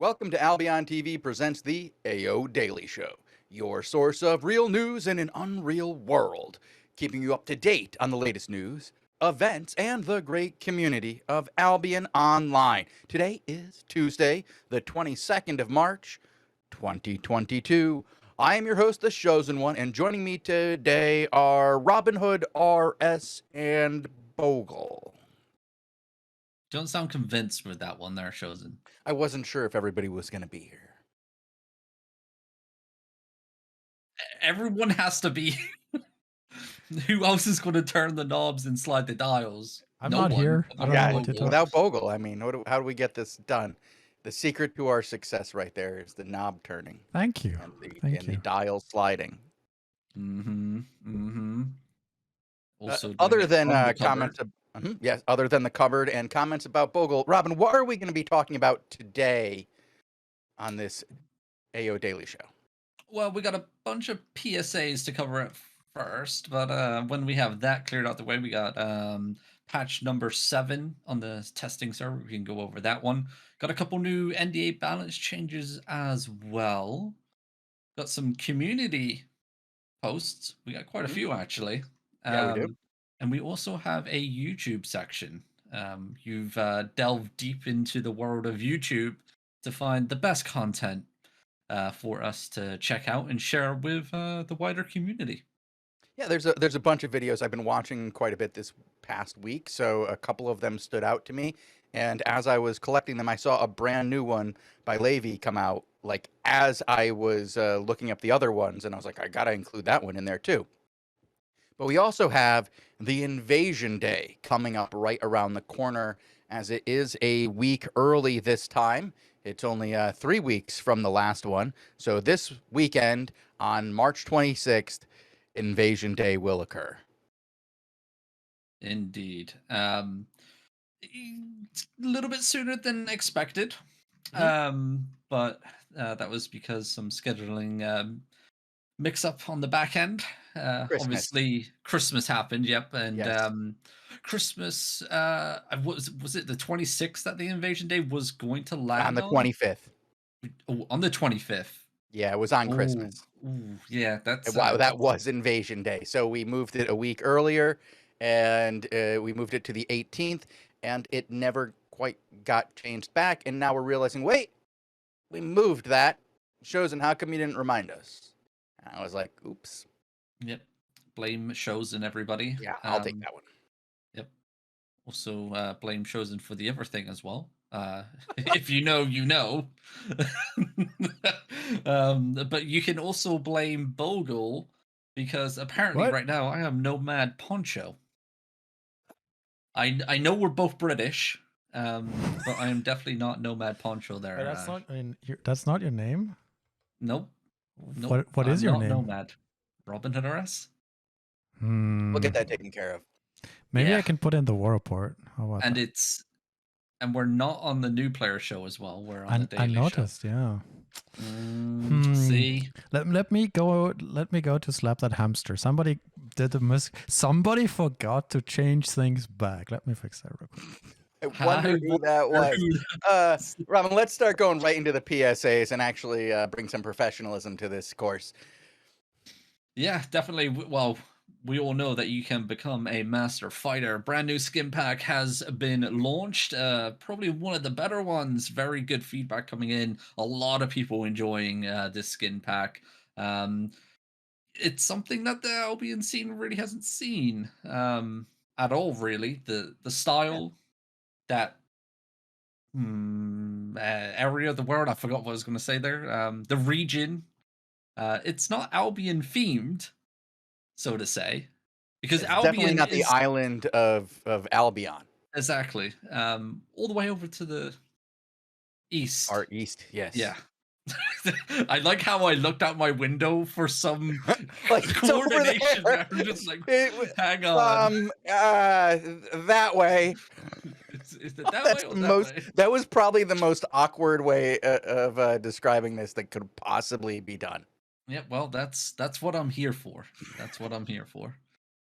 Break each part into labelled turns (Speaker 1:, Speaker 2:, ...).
Speaker 1: Welcome to Albion TV presents the AO Daily Show, your source of real news in an unreal world, keeping you up to date on the latest news, events, and the great community of Albion Online. Today is Tuesday, the 22nd of March, 2022. I am your host, the Shozen One, and joining me today are Robinhood, RS, and Bogul.
Speaker 2: Don't sound convinced with that one there, Shozen.
Speaker 1: I wasn't sure if everybody was going to be here.
Speaker 2: Everyone has to be. Who else is going to turn the knobs and slide the dials?
Speaker 3: I'm
Speaker 2: No
Speaker 3: not
Speaker 2: one.
Speaker 3: here. I don't know what to talk.
Speaker 1: Without Bogle, I mean, how do we get this done? The secret to our success right there is the knob turning
Speaker 3: Thank you.
Speaker 1: and
Speaker 3: Thank
Speaker 1: the
Speaker 3: you.
Speaker 1: dial sliding.
Speaker 2: Mm-hmm. Mm-hmm. Also,
Speaker 1: Other than
Speaker 2: comments.
Speaker 1: yes, other than the cupboard and comments about Bogle, Robin, what are we going to be talking about today on this AO Daily Show?
Speaker 2: Well, we got a bunch of PSAs to cover at first, but when we have that cleared out the way, we got patch number 7 on the testing server. We can go over that one. Got a couple new Nda Balance Changes as well. Got some community posts. We got quite a few actually.
Speaker 1: Yeah, we do.
Speaker 2: And we also have a YouTube section. You've delved deep into the world of YouTube to find the best content for us to check out and share with the wider community.
Speaker 1: Yeah, there's a bunch of videos I've been watching quite a bit this past week, so a couple of them stood out to me. And as I was collecting them, I saw a brand new one by Levy come out, like as I was looking up the other ones, and I was like, I gotta include that one in there too. But we also have the Invasion Day coming up right around the corner, as it is a week early this time. It's only 3 weeks from the last one. So this weekend on March 26th, Invasion Day will occur.
Speaker 2: Indeed. A little bit sooner than expected. But that was because some scheduling mix up on the back end.
Speaker 1: Christmas.
Speaker 2: Obviously, Christmas happened. Yep, and
Speaker 1: Yes.
Speaker 2: Christmas. Was it the 26th that the Invasion Day was going to land
Speaker 1: On the 25th.
Speaker 2: Oh, on the 25th.
Speaker 1: Yeah, it was on Christmas.
Speaker 2: Yeah, that's
Speaker 1: Wow, that was Invasion Day. So we moved it a week earlier, and we moved it to the 18th, and it never quite got changed back. And now we're realizing, wait, we moved that. Shozen, how come you didn't remind us? And I was like, oops.
Speaker 2: Yep. Blame Shozen, everybody.
Speaker 1: Yeah, I'll take that one.
Speaker 2: Yep. Also, blame Shozen for the other thing as well. If you know, you know. But you can also blame Bogle because apparently
Speaker 3: What?
Speaker 2: right now I am Nomad Poncho. I know we're both British, but I am definitely not Nomad Poncho there.
Speaker 3: That's not your name.
Speaker 2: Nope.
Speaker 3: What is
Speaker 2: I'm
Speaker 3: your
Speaker 2: not
Speaker 3: name?
Speaker 2: Nomad. Robinhoodrs.
Speaker 1: We'll get that taken care of.
Speaker 3: Maybe
Speaker 2: Yeah.
Speaker 3: I can put in the war report. How about
Speaker 2: And
Speaker 3: that?
Speaker 2: and we're not on the new player show as well. We're on the daily
Speaker 3: I noticed. Yeah.
Speaker 2: See,
Speaker 3: Let me go to slap that hamster. Somebody did a Somebody forgot to change things back. Let me fix that real quick.
Speaker 1: I wonder who that was. Robin, let's start going right into the PSAs and actually bring some professionalism to this course.
Speaker 2: Yeah, definitely. Well, we all know that you can become a master fighter. Brand new skin pack has been launched. Probably one of the better ones. Very good feedback coming in. A lot of people enjoying this skin pack. It's something that the Albion scene really hasn't seen at all. Really, the style, that area of the world. I forgot what I was going to say there. The region. It's not Albion themed, so to say, because
Speaker 1: It's
Speaker 2: Albion
Speaker 1: definitely not the
Speaker 2: is
Speaker 1: island of Albion.
Speaker 2: exactly all the way over to the east.
Speaker 1: Our east, yes.
Speaker 2: Yeah. I like how I looked out my window for some
Speaker 1: Like, it's over
Speaker 2: coordination.
Speaker 1: there.
Speaker 2: I'm just like, hang on.
Speaker 1: That way.
Speaker 2: Is it that way or that way?
Speaker 1: That was probably the most awkward way of describing this that could possibly be done.
Speaker 2: Yeah, well, that's what I'm here for. That's what I'm here for.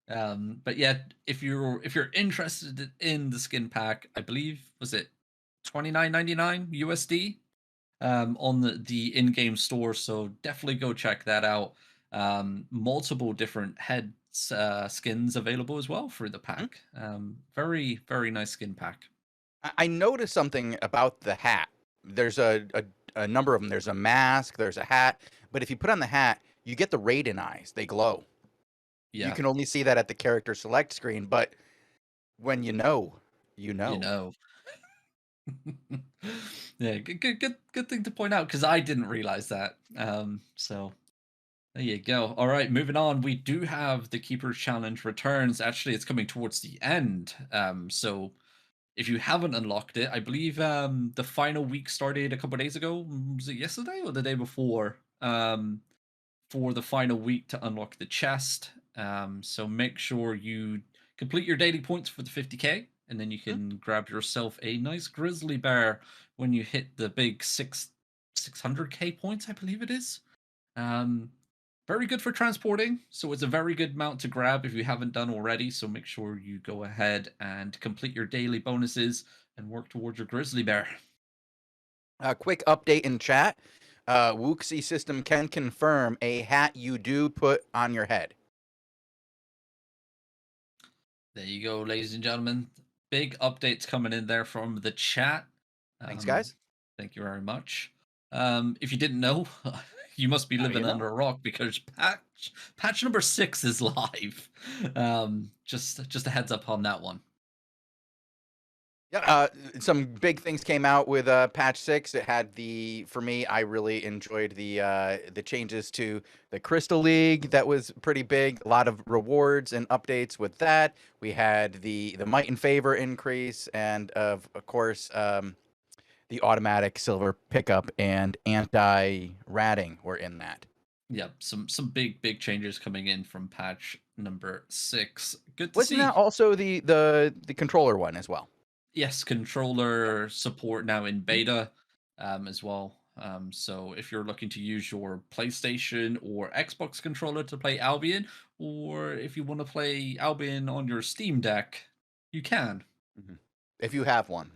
Speaker 2: But yeah, if you're interested in the skin pack, I believe was it $29.99 USD. on the in-game store, so definitely go check that out. Multiple different head skins available as well through the
Speaker 1: Mhm.
Speaker 2: pack. Very, very nice skin pack.
Speaker 1: I noticed something about the hat. There's a number of them. There's a mask, there's a hat, but if you put on the hat, you get the Raiden eyes. They glow. You
Speaker 2: Yeah,
Speaker 1: can only see that at the character select screen, but when you know, you
Speaker 2: you
Speaker 1: know.
Speaker 2: know. Yeah, good thing to point out because I didn't realize that. So there you go. All right, moving on. We do have the Keeper's Challenge returns. Actually, it's coming towards the end. So if you haven't unlocked it, I believe the final week started a couple of days ago. Was it yesterday or the day before? For the final week to unlock the chest. So make sure you complete your daily points for the 50k, and then you
Speaker 1: Mhm.
Speaker 2: can grab yourself a nice grizzly bear when you hit the big 600k points, I believe it is. Um, Very good for transporting, so it's a very good mount to grab if you haven't done already. So make sure you go ahead and complete your daily bonuses and work towards your grizzly bear.
Speaker 1: A quick update in chat. Wuxi system can confirm a hat you do put on your head.
Speaker 2: There you go, ladies and gentlemen. Big updates coming in there from the chat.
Speaker 1: Thanks,
Speaker 2: Um,
Speaker 1: guys.
Speaker 2: Thank you very much. If you didn't know, you must be
Speaker 1: Now
Speaker 2: living
Speaker 1: you know.
Speaker 2: under a rock because patch number 6 is live. Just a heads up on that one.
Speaker 1: Yeah, some big things came out with patch 6. It had for me, I really enjoyed the changes to the Crystal League. That was pretty big. A lot of rewards and updates with that. We had the Might and Favor increase, and of course, the automatic silver pickup and anti-ratting were in that.
Speaker 2: Yep, some big changes coming in from patch number 6. Good to
Speaker 1: Wasn't that
Speaker 2: see.
Speaker 1: also the controller one as well?
Speaker 2: Yes, controller support now in beta as well. So if you're looking to use your PlayStation or Xbox controller to play Albion, or if you want to play Albion on your Steam Deck, you can.
Speaker 1: Mhm. If you have one,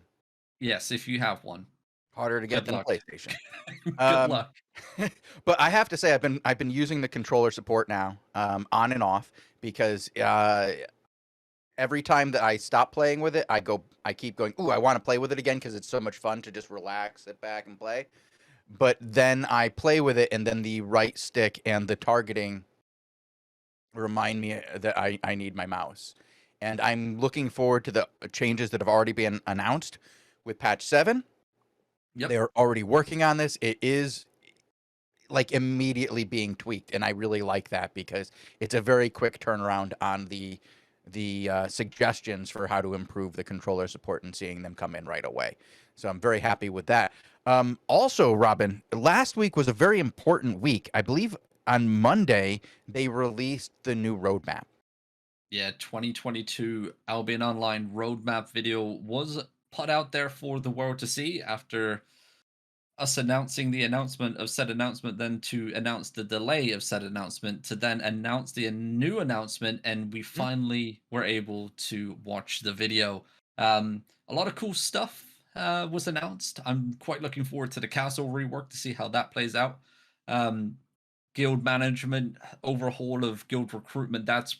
Speaker 2: Yes, if you have one.
Speaker 1: harder to get
Speaker 2: Good
Speaker 1: than a
Speaker 2: luck.
Speaker 1: PlayStation.
Speaker 2: Good
Speaker 1: Um,
Speaker 2: luck.
Speaker 1: but I have to say, I've been using the controller support now, on and off, because every time that I stop playing with it, I keep going, ooh, I want to play with it again because it's so much fun to just relax, sit back, and play. But then I play with it, and then the right stick and the targeting remind me that I need my mouse. And I'm looking forward to the changes that have already been announced with patch 7.
Speaker 2: Yep.
Speaker 1: They're already working on this. It is like immediately being tweaked, and I really like that because it's a very quick turnaround on the suggestions for how to improve the controller support and seeing them come in right away. So I'm very happy with that. Also, Robin, last week was a very important week. I believe on Monday they released the new roadmap.
Speaker 2: Yeah, 2022 Albion Online roadmap video was put out there for the world to see after us announcing the announcement of said announcement, then to announce the delay of said announcement, to then announce the new announcement, and we
Speaker 1: Mhm.
Speaker 2: finally were able to watch the video. A lot of cool stuff was announced. I'm quite looking forward to the castle rework to see how that plays out. Um, Guild management, overhaul of guild recruitment, that's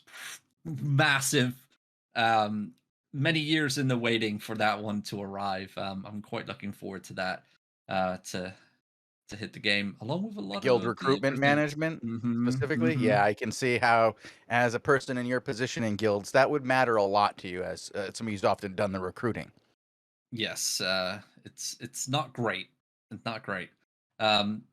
Speaker 2: massive. Um, Many years in the waiting for that one to arrive. I'm quite looking forward to that to hit the game along with a
Speaker 1: The
Speaker 2: lot
Speaker 1: guild
Speaker 2: of the
Speaker 1: recruitment
Speaker 2: other things.
Speaker 1: management
Speaker 2: Hmm,
Speaker 1: specifically,
Speaker 2: hmm.
Speaker 1: yeah, I can see how, as a person in your position in guilds, that would matter a lot to you as somebody who's often done the recruiting.
Speaker 2: Yes, it's not great. It's not great. Um,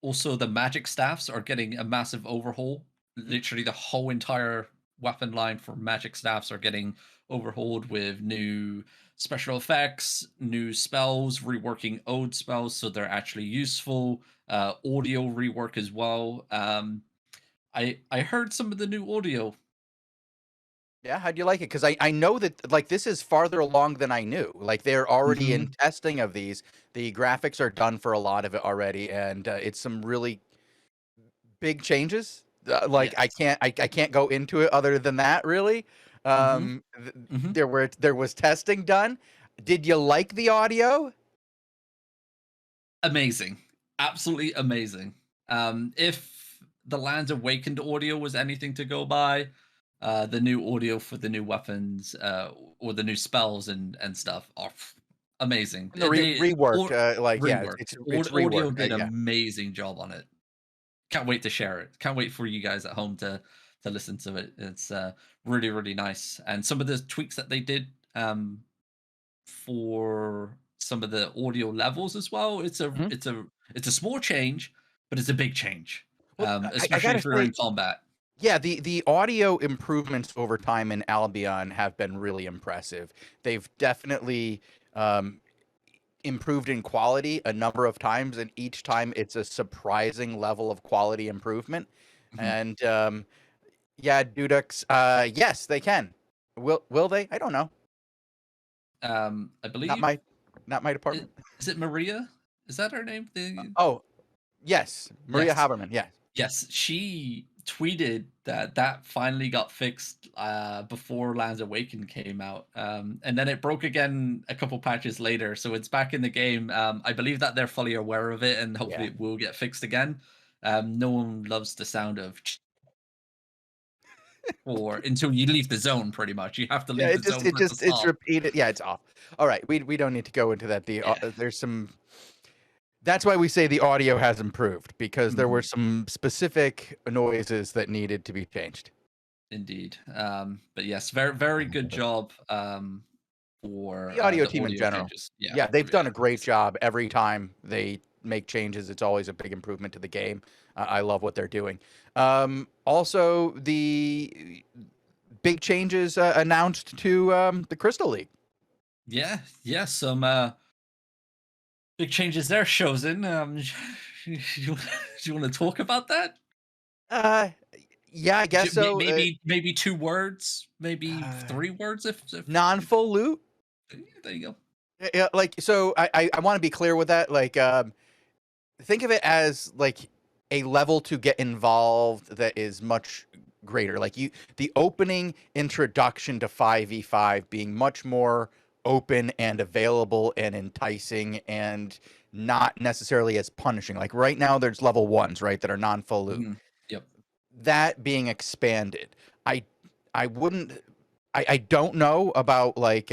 Speaker 2: Also, the magic staffs are getting a massive overhaul.
Speaker 1: Mhm.
Speaker 2: Literally, the whole entire weapon line for magic staffs are getting overhauled with new special effects, new spells, reworking old spells so they're actually useful. Audio rework as well. I heard some of the new audio.
Speaker 1: Yeah, how'd you like it? Because I know that, like, this is farther along than I knew. Like, they're already in
Speaker 2: Hmm.
Speaker 1: testing of these. The graphics are done for a lot of it already, and it's some really big changes. Like, I
Speaker 2: Yes.
Speaker 1: can't I can't go into it other than that, really.
Speaker 2: Hmm. Hmm.
Speaker 1: There was testing done. Did you like the audio?
Speaker 2: amazing, absolutely amazing. If the Lands Awakened audio was anything to go by, the new audio for the new weapons or the new spells and stuff are amazing.
Speaker 1: And the
Speaker 2: They
Speaker 1: reworked,
Speaker 2: or
Speaker 1: yeah,
Speaker 2: reworked.
Speaker 1: it's
Speaker 2: Audio
Speaker 1: reworked.
Speaker 2: did an
Speaker 1: Yeah.
Speaker 2: amazing job on it. Can't wait to share it. Can't wait for you guys at home to listen to it. It's really really nice. And some of the tweaks that they did for some of the audio levels as well.
Speaker 1: Mhm.
Speaker 2: It's a small change, but it's a big change.
Speaker 1: Well, I
Speaker 2: Especially
Speaker 1: gotta
Speaker 2: if you're
Speaker 1: say,
Speaker 2: in combat.
Speaker 1: yeah, the audio improvements over time in Albion have been really impressive. They've definitely um, improved in quality a number of times, and each time it's a surprising level of quality improvement.
Speaker 2: Mhm.
Speaker 1: And yeah, Dudux, yes, they can. Will they? I don't know.
Speaker 2: I
Speaker 1: Not
Speaker 2: believe
Speaker 1: my not my
Speaker 2: it,
Speaker 1: department.
Speaker 2: is it Maria? Is that her name? The
Speaker 1: Oh, yes, Maria
Speaker 2: yes,
Speaker 1: Haberman. Yes.
Speaker 2: yes. She tweeted that finally got fixed before Lands Awakened came out, and then it broke again a couple patches later. So it's back in the game. I believe that they're fully aware of it, and hopefully
Speaker 1: Yeah.
Speaker 2: it will get fixed again. No one loves the sound of or until you leave the zone. Pretty much, you have to
Speaker 1: Yeah,
Speaker 2: leave the zone for it to
Speaker 1: it's
Speaker 2: stop.
Speaker 1: repeated. Yeah, it's off. All right, we don't need to go into that.
Speaker 2: Yeah.
Speaker 1: There's some. That's why we say the audio has improved because there were
Speaker 2: Mhm.
Speaker 1: some specific noises that needed to be changed.
Speaker 2: Indeed. But yes, very very good job for
Speaker 1: The audio
Speaker 2: the
Speaker 1: team in
Speaker 2: audio
Speaker 1: general.
Speaker 2: changes. Yeah,
Speaker 1: Yeah, they've
Speaker 2: yeah,
Speaker 1: done a great
Speaker 2: amazing.
Speaker 1: job every time they make changes. It's always a big improvement to the game. I love what they're doing. Also, the big changes announced to the Crystal League.
Speaker 2: Yeah, yeah. Some big changes there, Shozen. Do you want to talk about that?
Speaker 1: Uh, yeah, I guess so.
Speaker 2: Maybe two words, maybe
Speaker 1: Uh,
Speaker 2: three words. If
Speaker 1: non-full loot.
Speaker 2: yeah, there you go.
Speaker 1: Yeah, like so. I want to be clear with that. Like, think of it as like a level to get involved that is much greater. Like the opening introduction to 5v5 being much more open and available and enticing and not necessarily as punishing. Like right now, there's level ones, right, that are non-full loot.
Speaker 2: Mhm. Yep.
Speaker 1: That being expanded, I I wouldn't. I don't know about like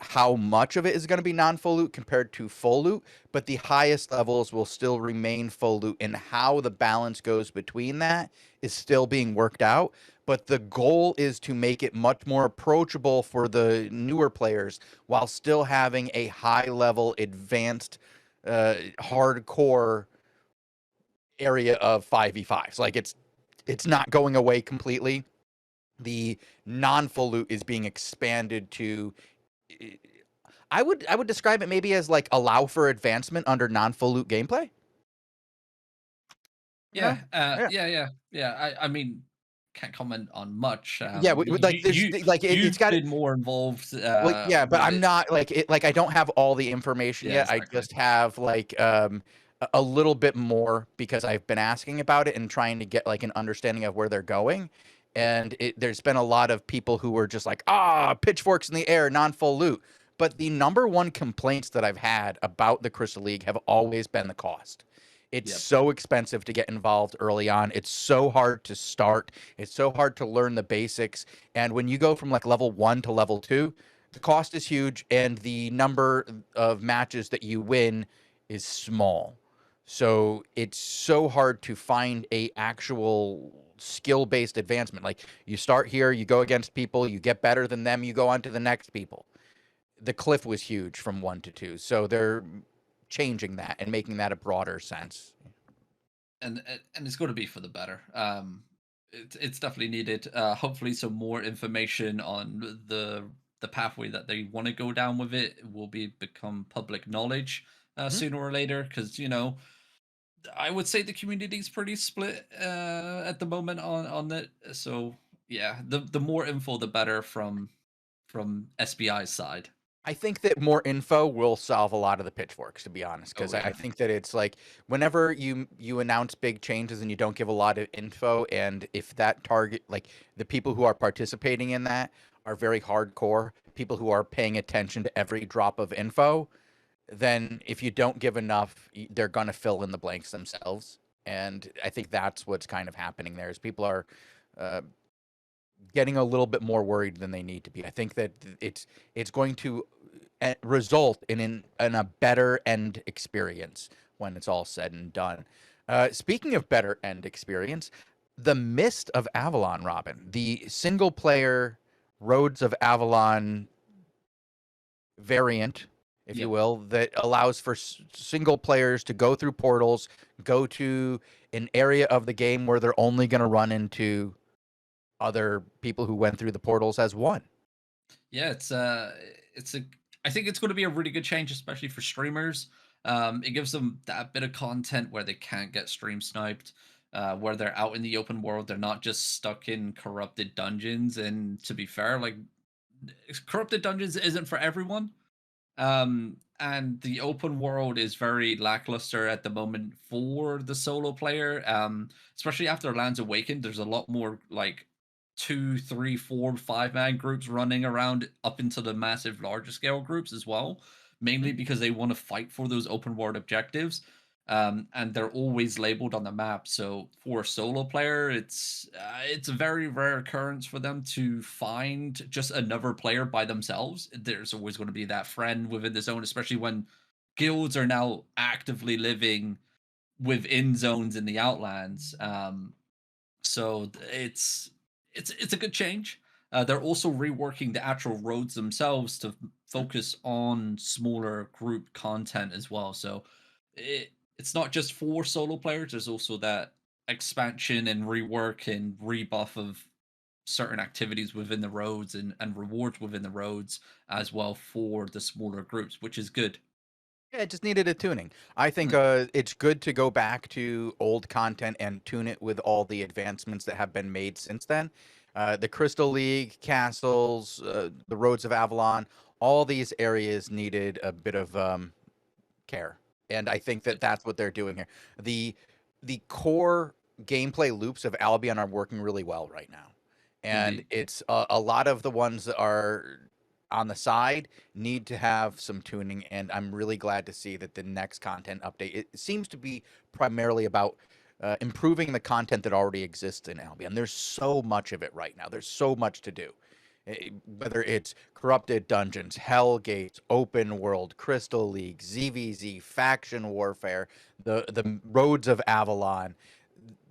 Speaker 1: how much of it is going to be non-full loot compared to full loot, but the highest levels will still remain full loot, and how the balance goes between that is still being worked out. But the goal is to make it much more approachable for the newer players while still having a high level, advanced, hardcore area of 5v5s. Like it's not going away completely. The non-full loot is being expanded to I would describe it maybe as like allow for advancement under non-full loot gameplay. You know?
Speaker 2: Yeah.
Speaker 1: Yeah.
Speaker 2: Yeah. I mean, can't comment on much.
Speaker 1: Yeah, like there's like it's
Speaker 2: You've
Speaker 1: got
Speaker 2: been more involved
Speaker 1: well, yeah, but
Speaker 2: with
Speaker 1: I'm
Speaker 2: it.
Speaker 1: not like it like I don't have all the information
Speaker 2: Yeah,
Speaker 1: yet. I
Speaker 2: exactly.
Speaker 1: just have like a little bit more because I've been asking about it and trying to get like an understanding of where they're going. And there's been a lot of people who were just like, pitchforks in the air, non-full loot. But the number one complaints that I've had about the Crystal League have always been the cost. It's
Speaker 2: Yep.
Speaker 1: so expensive to get involved early on. It's so hard to start. It's so hard to learn the basics. And when you go from like level 1 to level 2, the cost is huge and the number of matches that you win is small. So it's so hard to find a actual skill-based advancement. Like you start here, you go against people, you get better than them, you go on to the next people. The cliff was huge from 1 to 2. So they're changing that and making that a broader sense.
Speaker 2: And it's going to be for the better. It's definitely needed. Hopefully, some more information on the pathway that they want to go down with it will become public knowledge
Speaker 1: Mhm.
Speaker 2: sooner or later. Because I would say the community's pretty split at the moment on it. So yeah, the more info, the better from SBI's side.
Speaker 1: I think that more info will solve a lot of the pitchforks, to be honest,
Speaker 2: Oh
Speaker 1: because I
Speaker 2: yeah.
Speaker 1: think that it's like whenever you announce big changes and you don't give a lot of info, and if that target, like the people who are participating in that, are very hardcore, people who are paying attention to every drop of info, then if you don't give enough, they're going to fill in the blanks themselves. And I think that's what's kind of happening there is people are uh, getting a little bit more worried than they need to be. I think that it's going to result in a better end experience when it's all said and done. Speaking of better end experience, the Mist of Avalon, Robin, the single player Roads of Avalon variant, if you
Speaker 2: Yep.
Speaker 1: will, that allows for single players to go through portals, go to an area of the game where they're only going to run into other people who went through the portals as one.
Speaker 2: Yeah, it's a I think it's going to be a really good change, especially for streamers. It gives them that bit of content where they can't get stream sniped, where they're out in the open world. They're not just stuck in corrupted dungeons. And to be fair, like corrupted dungeons isn't for everyone. And the open world is very lackluster at the moment for the solo player. Especially after Lands Awakened, there's a lot more like 2, 3, 4, 5 man groups running around up into the massive larger scale groups as well, mainly because they want to fight for those open world objectives. And they're always labeled on the map. So for a solo player, it's a very rare occurrence for them to find just another player by themselves. There's always going to be that friend within the zone, especially when guilds are now actively living within zones in the Outlands. So it's a good change. They're also reworking the actual roads themselves to focus on smaller group content as well. So it's not just for solo players. There's also that expansion and rework and rebuff of certain activities within the roads and rewards within the roads as well for the smaller groups, which is good.
Speaker 1: Yeah, it just needed a tuning. I think
Speaker 2: Mm.
Speaker 1: it's good to go back to old content and tune it with all the advancements that have been made since then. The Crystal League, castles, the Roads of Avalon, all these areas needed a bit of care, and I think that that's what they're doing here. The the core gameplay loops of Albion are working really well right now, and
Speaker 2: Indeed.
Speaker 1: it's a lot of the ones that are on the side need to have some tuning, and I'm really glad to see that the next content update it seems to be primarily about improving the content that already exists in Albion. There's so much of it right now. There's so much to do. Whether it's corrupted dungeons, hell gates, open world, Crystal League, ZVZ, faction warfare, the Roads of Avalon,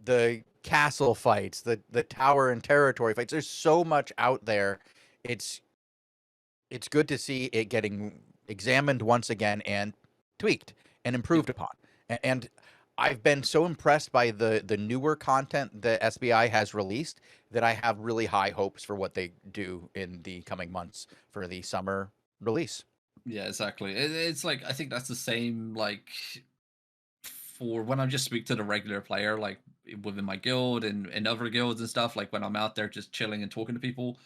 Speaker 1: the castle fights, the tower and territory fights. There's so much out there. It's it's good to see it getting examined once again and tweaked and
Speaker 2: Yep.
Speaker 1: improved upon. And I've been so impressed by the newer content that SBI has released that I have really high hopes for what they do in the coming months for the summer release.
Speaker 2: Yeah, exactly. It's like I think that's the same like for when I just speak to the regular player, like within my guild and other guilds and stuff, like when I'm out there just chilling and talking to people,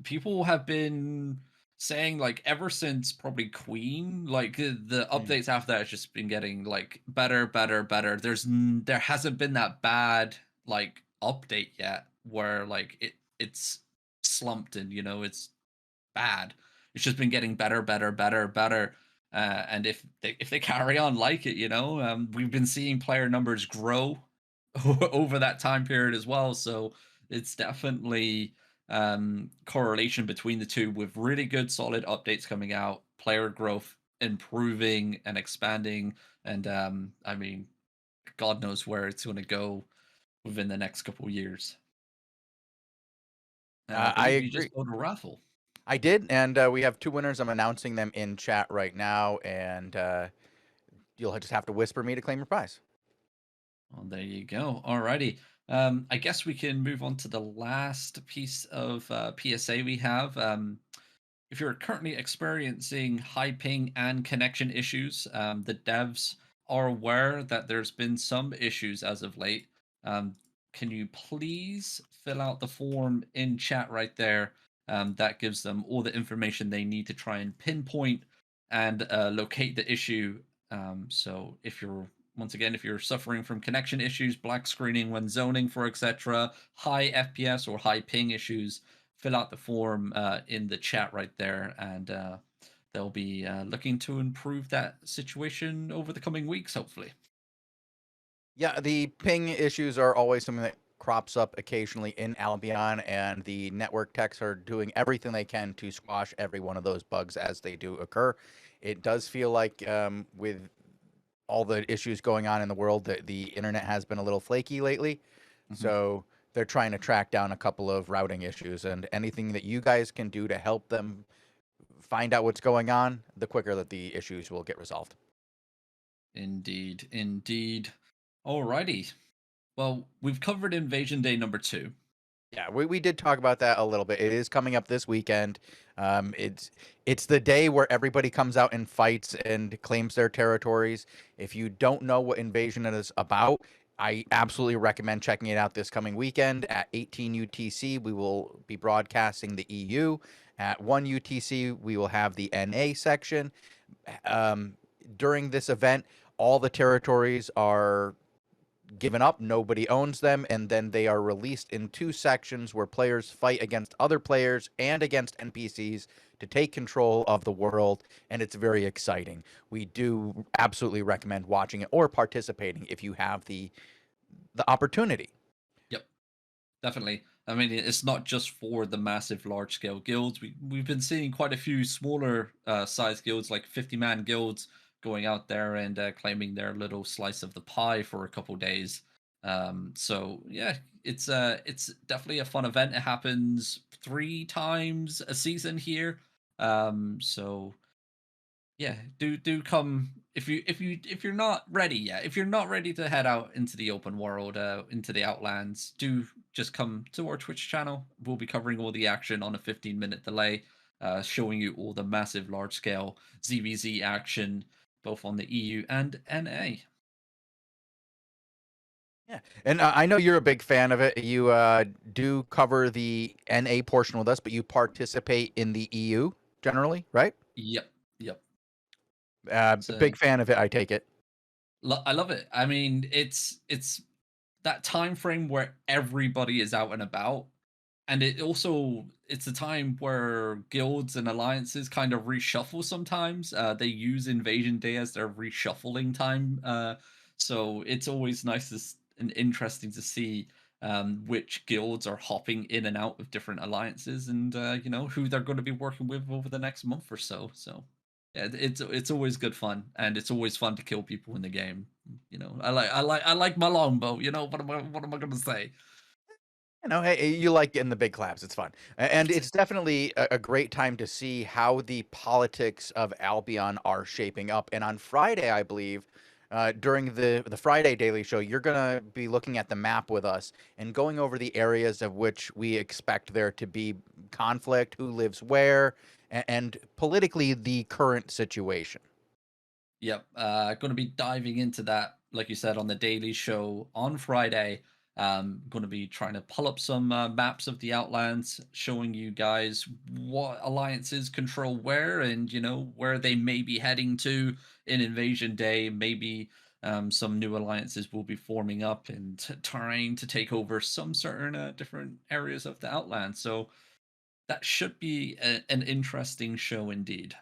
Speaker 2: people have been saying like ever since probably Queen, like the
Speaker 1: Mm.
Speaker 2: updates after that has just been getting like better, better, better. There hasn't been that bad like update yet where like it's slumped and it's bad. It's just been getting better, better, better, better. And if they carry on like it, we've been seeing player numbers grow over that time period as well. So it's definitely correlation between the two with really good, solid updates coming out, player growth improving and expanding, and I mean, God knows where it's going to go within the next couple of years. And I
Speaker 1: I
Speaker 2: believe you
Speaker 1: agree.
Speaker 2: just built a raffle.
Speaker 1: I did, and we have two winners. I'm announcing them in chat right now, and you'll just have to whisper me to claim your prize.
Speaker 2: Well, there you go. Alrighty. I guess we can move on to the last piece of PSA we have. If you're currently experiencing high ping and connection issues, the devs are aware that there's been some issues as of late. Um, can you please fill out the form in chat right there? That gives them all the information they need to try and pinpoint and locate the issue. So if you're once again, if you're suffering from connection issues, black screening when zoning for etc., high FPS or high ping issues, fill out the form in the chat right there, and they'll be looking to improve that situation over the coming weeks, hopefully.
Speaker 1: Yeah, the ping issues are always something that crops up occasionally in Albion, and the network techs are doing everything they can to squash every one of those bugs as they do occur. It does feel like with all the issues going on in the world that the internet has been a little flaky lately.
Speaker 2: Mhm.
Speaker 1: So they're trying to track down a couple of routing issues, and anything that you guys can do to help them find out what's going on, the quicker that the issues will get resolved.
Speaker 2: Indeed, indeed. Alrighty. Well, we've covered Invasion Day number 2.
Speaker 1: Yeah, we did talk about that a little bit. It is coming up this weekend. It's the day where everybody comes out and fights and claims their territories. If you don't know what Invasion is about, I absolutely recommend checking it out this coming weekend at 18 UTC. We will be broadcasting the EU. At 1 UTC, we will have the NA section. Um, During this event, all the territories are given up, nobody owns them, and then they are released in two sections where players fight against other players and against NPCs to take control of the world, and it's very exciting. We do absolutely recommend watching it or participating if you have the opportunity.
Speaker 2: Yep, definitely. I mean, it's not just for the massive large scale guilds. We've been seeing quite a few smaller size guilds, like 50-man guilds, going out there and claiming their little slice of the pie for a couple days. So yeah, it's definitely a fun event. It happens 3 times a season here. So yeah, do come if you're not ready yet. If you're not ready to head out into the open world, into the Outlands, do just come to our Twitch channel. We'll be covering all the action on a 15-minute delay, showing you all the massive, large-scale ZVZ action, both on the EU and NA.
Speaker 1: Yeah, and I know you're a big fan of it. You do cover the NA portion with us, but you participate in the EU generally, right?
Speaker 2: Yep, yep.
Speaker 1: Big
Speaker 2: So
Speaker 1: fan of it, I take it.
Speaker 2: I love it. I mean, it's that time frame where everybody is out and about, and it's a time where guilds and alliances kind of reshuffle sometimes. They use Invasion Day as their reshuffling time, so it's always and interesting to see which guilds are hopping in and out of different alliances, and who they're going to be working with over the next month or so. So yeah, it's always good fun, and it's always fun to kill people in the game. I like my longbow. What am I going to say?
Speaker 1: Hey, you like getting the big claps. It's fun. And it's definitely a great time to see how the politics of Albion are shaping up. And on Friday, I believe, during the Friday Daily Show, you're going to be looking at the map with us and going over the areas of which we expect there to be conflict, who lives where, and politically the current situation.
Speaker 2: Yep, going to be diving into that, like you said, on the Daily Show on Friday. Going to be trying to pull up some maps of the Outlands, showing you guys what alliances control where, and where they may be heading to in Invasion Day. Maybe some new alliances will be forming up and trying to take over some certain different areas of the Outlands. So that should be an interesting show indeed.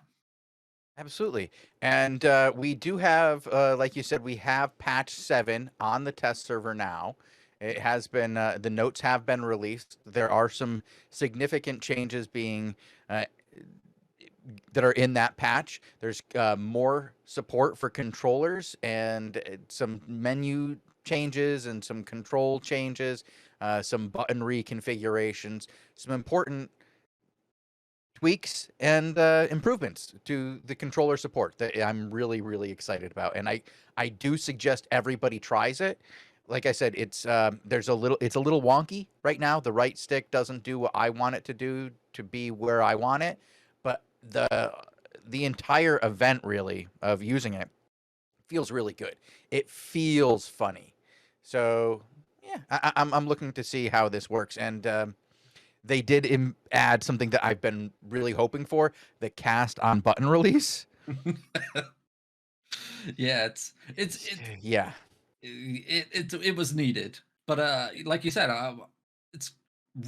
Speaker 1: Absolutely. And we do have, like you said, we have patch 7 on the test server now. It has been, the notes have been released. There are some significant changes being, uh, that are in that patch. There's more support for controllers and some menu changes and some control changes, some button reconfigurations, some important tweaks and improvements to the controller support that I'm really, really excited about. And I do suggest everybody tries it. Like I said, it's it's a little wonky right now. The right stick doesn't do what I want it to do to be where I want it, but the entire event really of using it feels really good. It feels funny. So yeah, I'm looking to see how this works. And they did add something that I've been really hoping for: the cast on button release.
Speaker 2: Yeah, it's
Speaker 1: Yeah,
Speaker 2: it was needed, but like you said, it's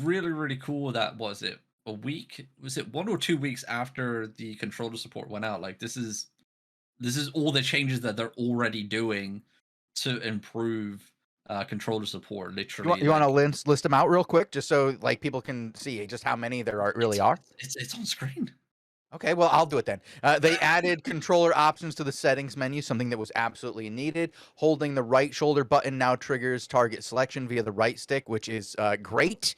Speaker 2: really cool that was it a week, was it 1 or 2 weeks after the controller support went out. Like this is all the changes that they're already doing to improve controller support. Literally,
Speaker 1: You want to
Speaker 2: like
Speaker 1: list them out real quick, just so like people can see just how many there are really
Speaker 2: it's
Speaker 1: are?
Speaker 2: it's on screen.
Speaker 1: Okay, well, I'll do it then. They added controller options to the settings menu, something that was absolutely needed. Holding the right shoulder button now triggers target selection via the right stick, which is great.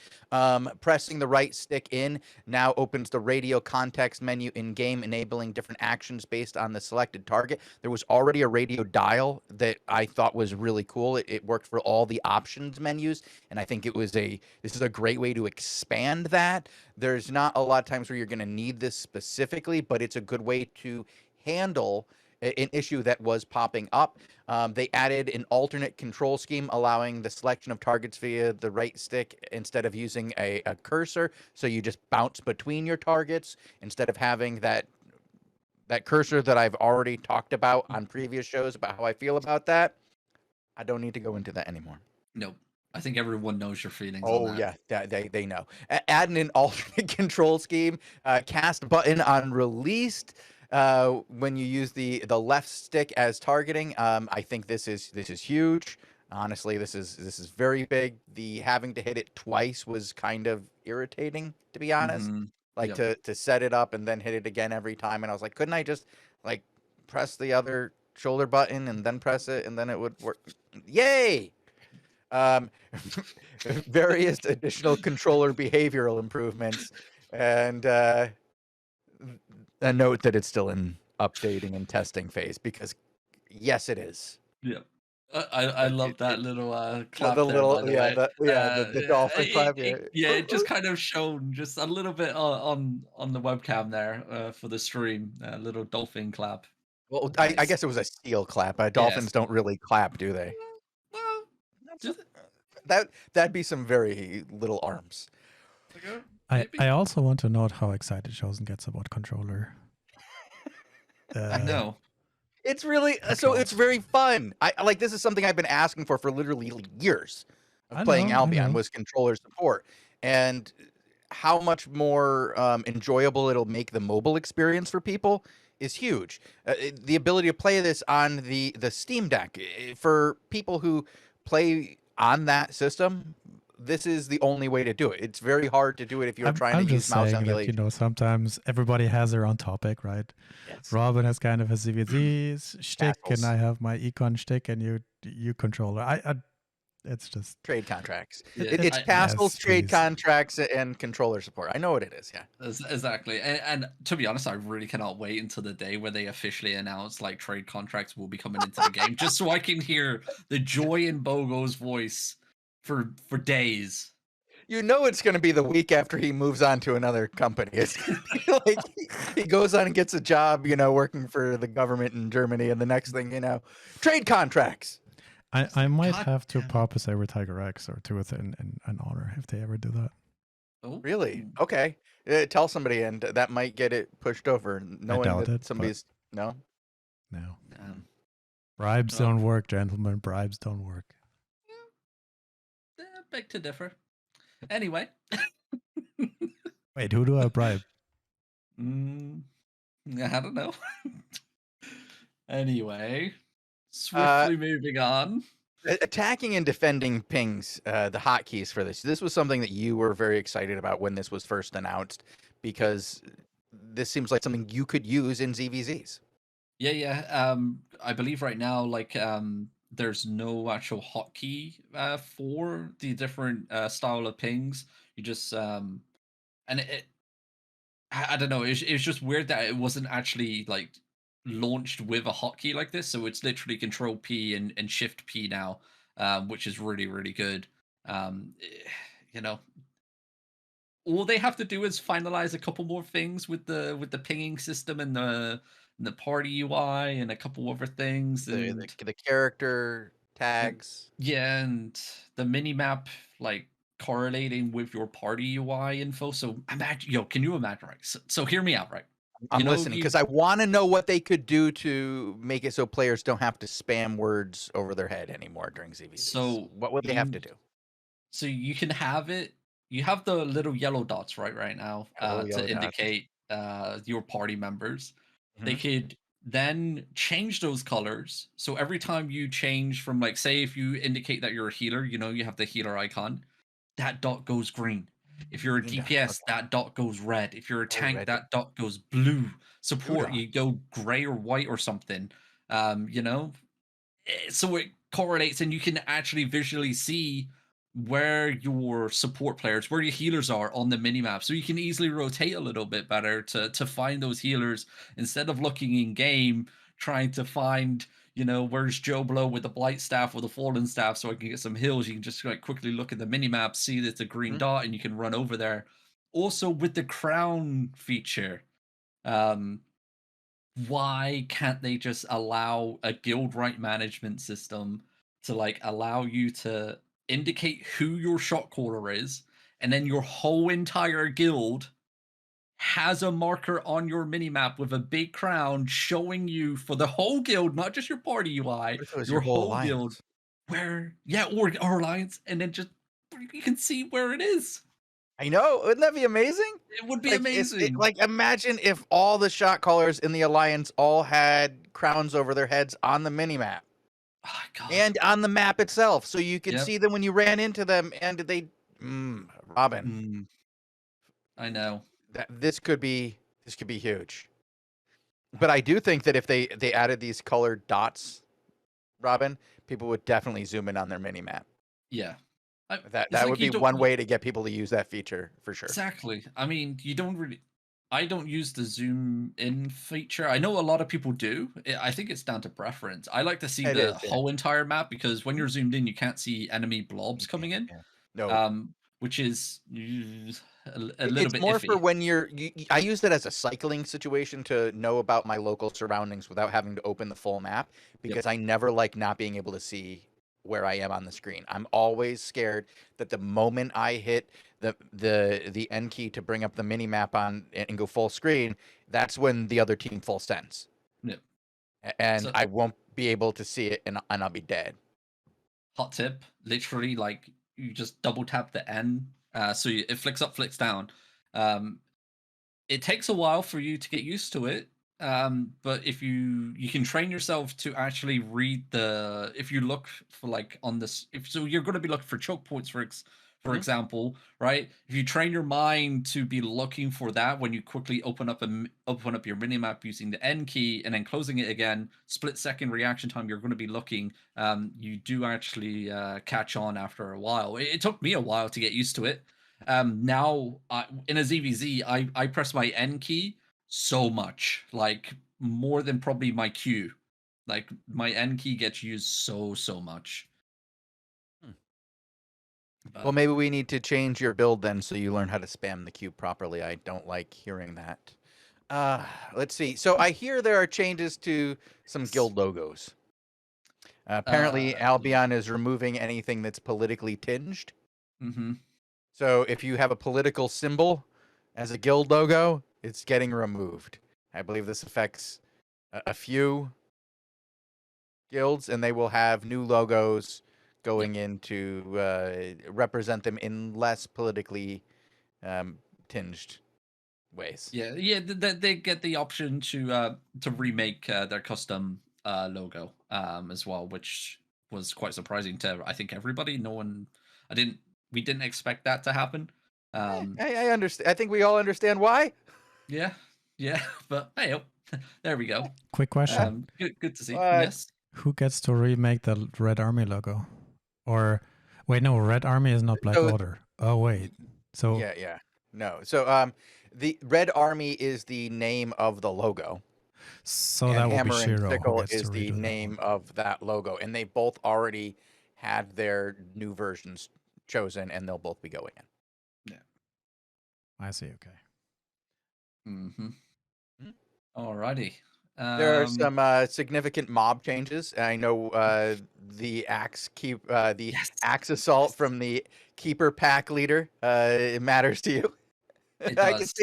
Speaker 1: Pressing the right stick in now opens the radio context menu in game, enabling different actions based on the selected target. There was already a radio dial that I thought was really cool. It worked for all the options menus, and I think this is a great way to expand that. There's not a lot of times where you're going to need this specifically, but it's a good way to handle an issue that was popping up. They added an alternate control scheme, allowing the selection of targets via the right stick instead of using a cursor. So you just bounce between your targets instead of having that cursor that I've already talked about on previous shows about how I feel about that. I don't need to go into that anymore.
Speaker 2: Nope. I think everyone knows your feelings on
Speaker 1: Oh
Speaker 2: that.
Speaker 1: yeah, they know. Adding an alternate control scheme, cast button on released when you use the left stick as targeting. I think this is huge. Honestly, this is very big. The having to hit it twice was kind of irritating, to be honest.
Speaker 2: Mm-hmm.
Speaker 1: Like
Speaker 2: Yep.
Speaker 1: to set it up and then hit it again every time, and I was like, couldn't I just like press the other shoulder button and then press it and then it would work? Yay! Um, various additional controller behavioral improvements, and a note that it's still in updating and testing phase because yes, it is.
Speaker 2: Yep. I love that little clap
Speaker 1: The
Speaker 2: there, by
Speaker 1: little
Speaker 2: the way.
Speaker 1: the dolphin clap. Yeah.
Speaker 2: Yeah, it just kind of shown just a little bit on the webcam there for the stream. A little dolphin clap.
Speaker 1: Well, I
Speaker 2: Nice.
Speaker 1: guess it was a steel clap.
Speaker 2: Yes.
Speaker 1: Dolphins don't really clap, do they?
Speaker 2: Well,
Speaker 1: That's
Speaker 2: do they?
Speaker 1: that'd be some very little arms.
Speaker 2: Maybe.
Speaker 3: I also want to note how excited Shozen gets about controller.
Speaker 2: I know.
Speaker 1: It's really so.
Speaker 3: controls.
Speaker 1: It's very fun. I like this is something I've been asking for literally years of playing
Speaker 3: I
Speaker 1: Albion
Speaker 3: know.
Speaker 1: was controller support, and how much more enjoyable it'll make the mobile experience for people is huge. The ability to play this on the Steam Deck for people who play on that system. This is the only way to do it. It's very hard to do it if you're trying
Speaker 3: I'm
Speaker 1: to use
Speaker 3: just
Speaker 1: mouse
Speaker 3: saying that,
Speaker 1: emulation.
Speaker 3: sometimes everybody has their own topic, right?
Speaker 1: Yes.
Speaker 3: Robin has kind of a CVZ shtick,
Speaker 1: Castles.
Speaker 3: and I have my econ shtick, and you controller. It's just
Speaker 1: Trade contracts.
Speaker 2: Yeah,
Speaker 1: It's castles,
Speaker 3: yes,
Speaker 1: trade
Speaker 3: please.
Speaker 1: contracts, and controller support. I know what it is. Yeah.
Speaker 2: Exactly. And to be honest, I really cannot wait until the day where they officially announce like trade contracts will be coming into the game, just so I can hear the joy in Bogul's voice for days.
Speaker 1: You know it's going to be the week after he moves on to another company. It's gonna be like he goes on and gets a job, working for the government in Germany, and the next thing you know, trade contracts.
Speaker 3: I might
Speaker 2: God
Speaker 3: have to
Speaker 2: damn it.
Speaker 3: pop a Saber Tiger X or two in honor if they ever do that.
Speaker 2: Oh,
Speaker 1: Really? Okay. Tell somebody, and that might get it pushed over, knowing
Speaker 3: doubt
Speaker 1: that
Speaker 3: it, but-
Speaker 1: somebody's no.
Speaker 3: No.
Speaker 2: damn.
Speaker 3: Bribes
Speaker 2: Oh.
Speaker 3: don't work, gentlemen. Bribes don't work.
Speaker 2: Beg to differ. Anyway.
Speaker 3: Wait, who do I bribe?
Speaker 2: I don't know. Anyway, swiftly moving on.
Speaker 1: Attacking and defending pings, the hotkeys for this. This was something that you were very excited about when this was first announced, because this seems like something you could use in ZVZs.
Speaker 2: Yeah. I believe right now, like, there's no actual hotkey for the different style of pings. You just and I don't know. It was just weird that it wasn't actually like launched with a hotkey like this. So it's literally Control P and Shift P now, which is really really good. You know, all they have to do is finalize a couple more things with the pinging system and the party UI and a couple other things. And
Speaker 1: The character tags.
Speaker 2: yeah, and the mini map like correlating with your party UI info. So imagine, can you imagine? Right. So hear me out, right?
Speaker 1: I'm
Speaker 2: If
Speaker 1: listening because I want to know what they could do to make it so players don't have to spam words over their head anymore during ZVZs.
Speaker 2: So
Speaker 1: what would they have to do?
Speaker 2: So you can have it. you have the little yellow dots right now
Speaker 1: Oh,
Speaker 2: to
Speaker 1: yellow dots.
Speaker 2: indicate your party members. They
Speaker 1: Mhm.
Speaker 2: could then change those colors. So every time you change from, like, say if you indicate that you're a healer, you have the healer icon, that dot goes green. If you're a
Speaker 1: Green dot.
Speaker 2: DPS,
Speaker 1: Okay.
Speaker 2: that dot goes red. If you're a
Speaker 1: Oh,
Speaker 2: tank,
Speaker 1: red.
Speaker 2: that dot goes blue.
Speaker 1: Blue
Speaker 2: Support,
Speaker 1: dot.
Speaker 2: you go gray or white or something. Um, you know, so it correlates and you can actually visually see where your support players, where your healers are on the minimap. So you can easily rotate a little bit better to find those healers instead of looking in game, trying to find, where's Joe Blow with the blight staff or the fallen staff so I can get some heals. You can just like quickly look at the minimap, see that it's a green
Speaker 1: Mhm.
Speaker 2: dot, and you can run over there. Also with the crown feature, um, why can't they just allow a guild right management system to like allow you to indicate who your shot caller is, and then your whole entire guild has a marker on your minimap with a big crown showing you for the whole guild, not just your party UI,
Speaker 1: What if it was
Speaker 2: your
Speaker 1: your whole
Speaker 2: whole guild,
Speaker 1: alliance?
Speaker 2: where, yeah, or alliance, and then just you can see where it is.
Speaker 1: I know. Wouldn't that be amazing?
Speaker 2: It would be
Speaker 1: Like
Speaker 2: amazing.
Speaker 1: like imagine if all the shot callers in the alliance all had crowns over their heads on the minimap
Speaker 2: Oh god.
Speaker 1: and on the map itself, so you could
Speaker 2: Yep.
Speaker 1: see them when you ran into them. And Robin,
Speaker 2: Mm, I know.
Speaker 1: this could be huge. But I do think that if they added these colored dots, Robin, people would definitely zoom in on their mini map.
Speaker 2: Yeah. It's
Speaker 1: That
Speaker 2: like
Speaker 1: would
Speaker 2: you
Speaker 1: be
Speaker 2: don't
Speaker 1: one way to get people to use that feature for sure.
Speaker 2: exactly. I mean, you don't really. I don't use the zoom in feature. I know a lot of people do. I think it's down to preference. I like to see
Speaker 1: It
Speaker 2: the
Speaker 1: is, yeah.
Speaker 2: whole entire map because when
Speaker 1: Mhm.
Speaker 2: you're zoomed in, you can't see enemy blobs
Speaker 1: You
Speaker 2: coming
Speaker 1: can't,
Speaker 2: in,
Speaker 1: yeah. No.
Speaker 2: which is a little
Speaker 1: It's
Speaker 2: bit
Speaker 1: more for
Speaker 2: iffy.
Speaker 1: when I use it as a cycling situation to know about my local surroundings without having to open the full map
Speaker 2: Yep.
Speaker 1: because I never like not being able to see where I am on the screen. I'm always scared that the moment I hit the N key to bring up the mini map on and go full screen, that's when the other team full sends.
Speaker 2: Yep.
Speaker 1: And
Speaker 2: So
Speaker 1: I won't be able to see it and I'll be dead.
Speaker 2: hot tip, literally, like you just double tap the N, so it flicks up, flicks down. Um, it takes a while for you to get used to it, but if you can train yourself to actually read the if you look for like on this if so you're going to be looking for choke points for
Speaker 1: Mhm.
Speaker 2: example, right? If you train your mind to be looking for that when you quickly open up your minimap using the N key and then closing it again, split second reaction time, you're going to be looking, you do actually catch on after a while. It took me a while to get used to it. Now in a ZVZ, I press my N key so much, like more than probably my Q. Like my N key gets used so much.
Speaker 1: Hmm. Well,
Speaker 2: But
Speaker 1: maybe we need to change your build then so you learn how to spam the cube properly. I don't like hearing that. Uh, let's see. So I hear there are changes to some
Speaker 2: yes.
Speaker 1: guild logos. Apparently,
Speaker 2: Yeah.
Speaker 1: Albion is removing anything that's politically tinged.
Speaker 2: Mm-hmm.
Speaker 1: So if you have a political symbol as a guild logo, it's getting removed. I believe this affects a few guilds, and they will have new logos
Speaker 2: Yep.
Speaker 1: going in to represent them in less politically tinged ways.
Speaker 2: Yeah, yeah. They get the option to remake their custom logo as well, which was quite surprising to I think everybody. No one, I didn't, we didn't expect that to happen. Um,
Speaker 1: I understand. I think we all understand why.
Speaker 2: yeah, yeah. But hey, there we go.
Speaker 3: Quick
Speaker 1: Uh,
Speaker 3: question.
Speaker 2: Good to see.
Speaker 1: uh,
Speaker 2: Yes,
Speaker 3: Who gets to remake the Red Army logo? Or wait, no, Red Army is not Black
Speaker 1: so
Speaker 3: Order. Oh wait. So
Speaker 1: yeah. No. So the Red Army is the name of the logo, and
Speaker 3: that will be
Speaker 1: Hammer and
Speaker 3: Shiro who
Speaker 1: Sickle
Speaker 3: gets to
Speaker 1: is the
Speaker 3: redo that one.
Speaker 1: name of that logo, and they both already had their new versions chosen, and they'll both be going in.
Speaker 2: yeah.
Speaker 3: I see, okay.
Speaker 2: Mm-hmm.
Speaker 1: Mhm.
Speaker 2: Alrighty.
Speaker 1: There are
Speaker 2: Um,
Speaker 1: some significant mob changes. I know the
Speaker 2: yes,
Speaker 1: axe assault
Speaker 2: yes,
Speaker 1: from the keeper pack leader. It matters to you.
Speaker 2: it does.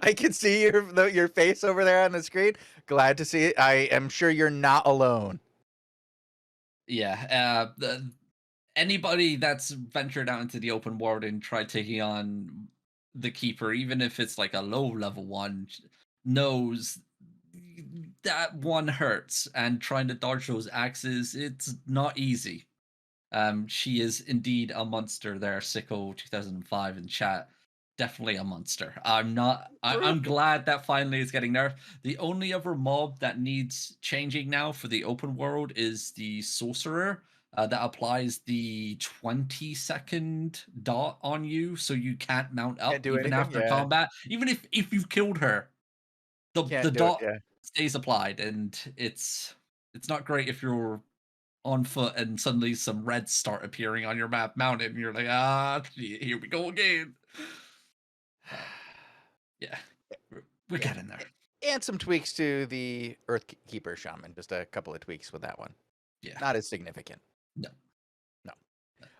Speaker 1: I can see your face over there on the screen. Glad to see it. I am sure you're not alone.
Speaker 2: Yeah. anybody that's ventured out into the open world and tried taking on the keeper, even if it's like a low level one, knows that one hurts, and trying to dodge those axes, it's not easy. She is indeed a monster there, Sicko 2005 in chat. Definitely a monster. I'm not. I'm
Speaker 1: Terrific.
Speaker 2: glad that finally it's getting nerfed. The only other mob that needs changing now for the open world is the sorcerer. That applies the 20-second dot on you, so you can't mount
Speaker 1: Can't
Speaker 2: up
Speaker 1: do
Speaker 2: even
Speaker 1: anything.
Speaker 2: after
Speaker 1: Yeah,
Speaker 2: combat. Even if you've killed her, the
Speaker 1: can't do it.
Speaker 2: dot
Speaker 1: Yeah.
Speaker 2: stays applied, and it's not great if you're on foot and suddenly some reds start appearing on your map mounted and you're like, here we go again. But yeah, we're
Speaker 1: Yeah.
Speaker 2: getting there.
Speaker 1: And some tweaks to the Earthkeeper Shaman. Just a couple of tweaks with that one.
Speaker 2: Yeah.
Speaker 1: Not as significant.
Speaker 2: No.
Speaker 1: No.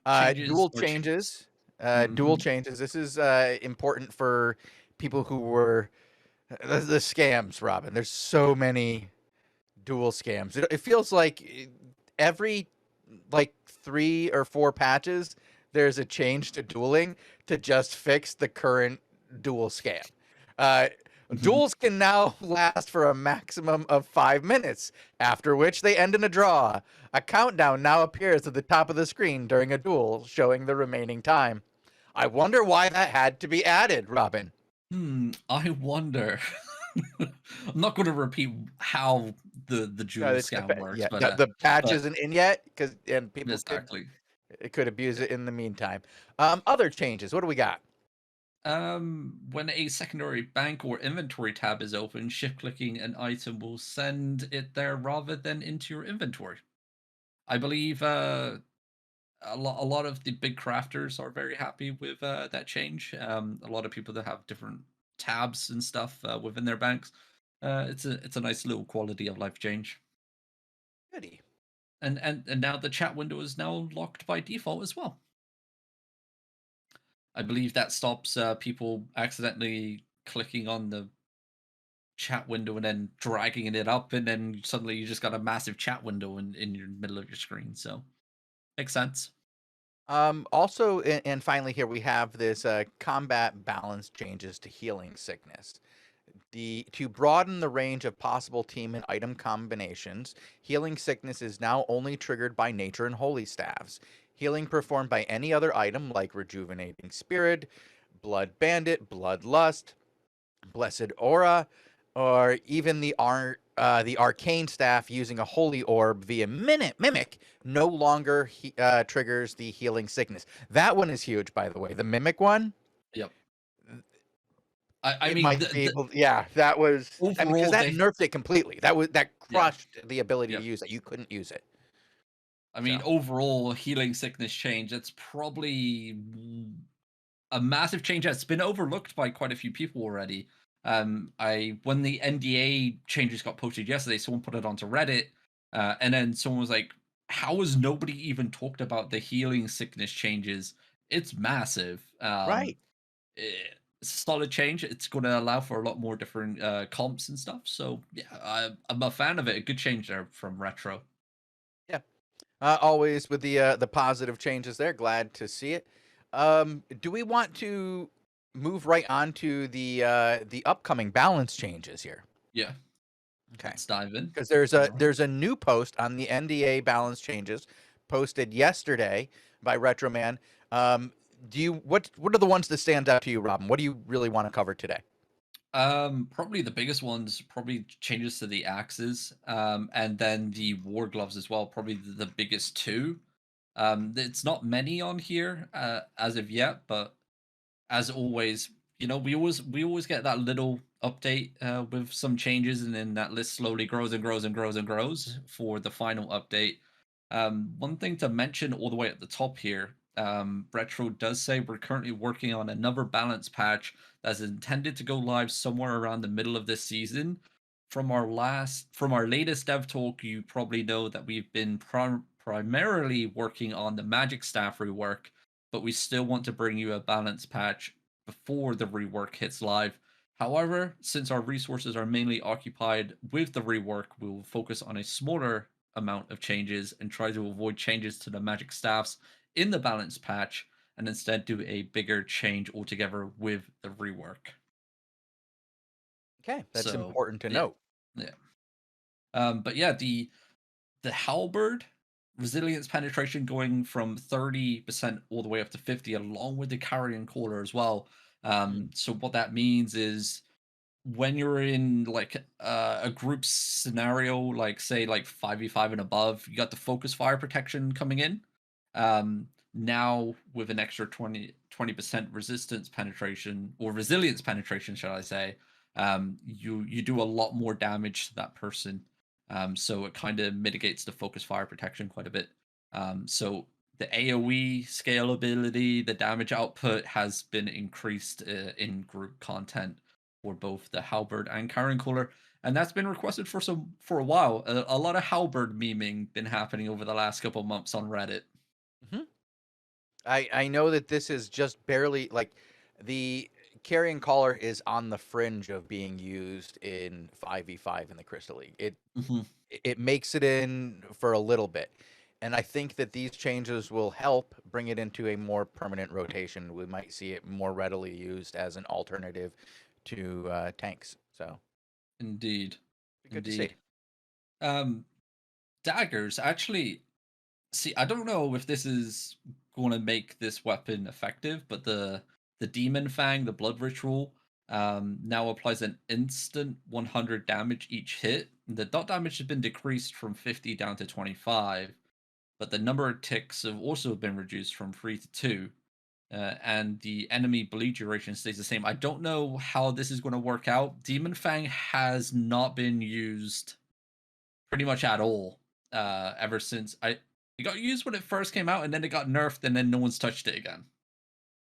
Speaker 2: Changes
Speaker 1: Dual
Speaker 2: or changes.
Speaker 1: changes. Dual
Speaker 2: Mhm.
Speaker 1: changes. This is important for people who were the scams, Robin. There's so many dual scams. It feels like every like 3 or 4 patches, there's a change to dueling to just fix the current duel scam. Uh,
Speaker 2: Mhm.
Speaker 1: Duels can now last for a maximum of 5 minutes, after which they end in a draw. A countdown now appears at the top of the screen during a duel, showing the remaining time. I wonder why that had to be added, Robin.
Speaker 2: I wonder. I'm not going to repeat how the
Speaker 1: No,
Speaker 2: jewel scam works,
Speaker 1: yeah, the patch
Speaker 2: but
Speaker 1: isn't in yet because and people
Speaker 2: exactly.
Speaker 1: could abuse it in the meantime. Other changes. What do we got?
Speaker 2: When a secondary bank or inventory tab is open, shift clicking an item will send it there rather than into your inventory. I believe a lot of the big crafters are very happy with that change. A lot of people that have different tabs and stuff within their banks. It's a nice little quality of life change.
Speaker 1: Goody.
Speaker 2: And now the chat window is now locked by default as well. I believe that stops people accidentally clicking on the chat window and then dragging it up, and then suddenly you just got a massive chat window in your middle of your screen. So makes sense.
Speaker 1: Also, and finally, here we have this combat balance changes to healing sickness. To broaden the range of possible team and item combinations, healing sickness is now only triggered by nature and holy staves. Healing performed by any other item like rejuvenating spirit, blood bandit, bloodlust, blessed aura, or even the arcane staff using a holy orb via mimic no longer triggers the healing sickness. That one is huge, by the way. The mimic one,
Speaker 2: Yep. I
Speaker 1: it
Speaker 2: mean,
Speaker 1: might be able. Yeah, that was. I mean, because
Speaker 2: overall,
Speaker 1: that
Speaker 2: they
Speaker 1: nerfed it completely. That
Speaker 2: yeah.
Speaker 1: crushed the ability to
Speaker 2: Yep.
Speaker 1: use it. You couldn't use it.
Speaker 2: I
Speaker 1: So
Speaker 2: mean, overall, healing sickness change, that's probably a massive change that's been overlooked by quite a few people already. I when the NDA changes got posted yesterday, someone put it onto Reddit, and then someone was like, "How has nobody even talked about the healing sickness changes? It's massive.
Speaker 1: right.
Speaker 2: It's a solid change. It's going to allow for a lot more different comps and stuff. So yeah, I'm a fan of it. A good change there from Retro.
Speaker 1: Yeah. Always with the positive changes there. Glad to see it. Do we want to move right on to the upcoming balance changes here?
Speaker 2: Yeah,
Speaker 1: Okay.
Speaker 2: let's dive in.
Speaker 1: Because
Speaker 2: All right.
Speaker 1: there's a new post on the NDA balance changes posted yesterday by Retroman. Do you what are the ones that stand out to you, Robin? What do you really want to cover today?
Speaker 2: Probably the biggest ones, probably changes to the axes, and then the war gloves as well. Probably the biggest two. It's not many on here as of yet, but as always, we always get that little update with some changes, and then that list slowly grows and grows and grows and grows for the final update. One thing to mention all the way at the top here, Retro does say we're currently working on another balance patch that's intended to go live somewhere around the middle of this season. From our latest dev talk, you probably know that we've been primarily working on the magic staff rework, but we still want to bring you a balance patch before the rework hits live. However, since our resources are mainly occupied with the rework, we will focus on a smaller amount of changes and try to avoid changes to the magic staffs in the balance patch and instead do a bigger change altogether with the rework.
Speaker 1: Okay, that's
Speaker 2: So
Speaker 1: important to
Speaker 2: yeah,
Speaker 1: note.
Speaker 2: yeah. But yeah, the Halberd resilience penetration going from 30% all the way up to 50, along with the carrion caller as well.
Speaker 1: Mm.
Speaker 2: So what that means is when you're in like a group scenario, like say like 5v5 and above, you got the focus fire protection coming in. Now with an extra 20% resistance penetration or resilience penetration, shall I say, you do a lot more damage to that person. So it kind of mitigates the focus fire protection quite a bit. So the AoE scalability, the damage output has been increased in group content for both the Halberd and Karen Cooler, and that's been requested for a while. A lot of Halberd memeing been happening over the last couple months on Reddit.
Speaker 1: Mhm. I know that this is just barely like the carrion collar is on the fringe of being used in 5v5 in the Crystal League.
Speaker 2: Mhm.
Speaker 1: It makes it in for a little bit. And I think that these changes will help bring it into a more permanent rotation. We might see it more readily used as an alternative to tanks. So
Speaker 2: Indeed,
Speaker 1: good to see.
Speaker 2: indeed. Um, Daggers actually. See, I don't know if this is going to make this weapon effective, but the Demon Fang, the Blood Ritual, now applies an instant 100 damage each hit. The dot damage has been decreased from 50 down to 25, but the number of ticks have also been reduced from 3 to 2. And the enemy bleed duration stays the same. I don't know how this is going to work out. Demon Fang has not been used pretty much at all ever since it got used when it first came out, and then it got nerfed, and then no one's touched it again.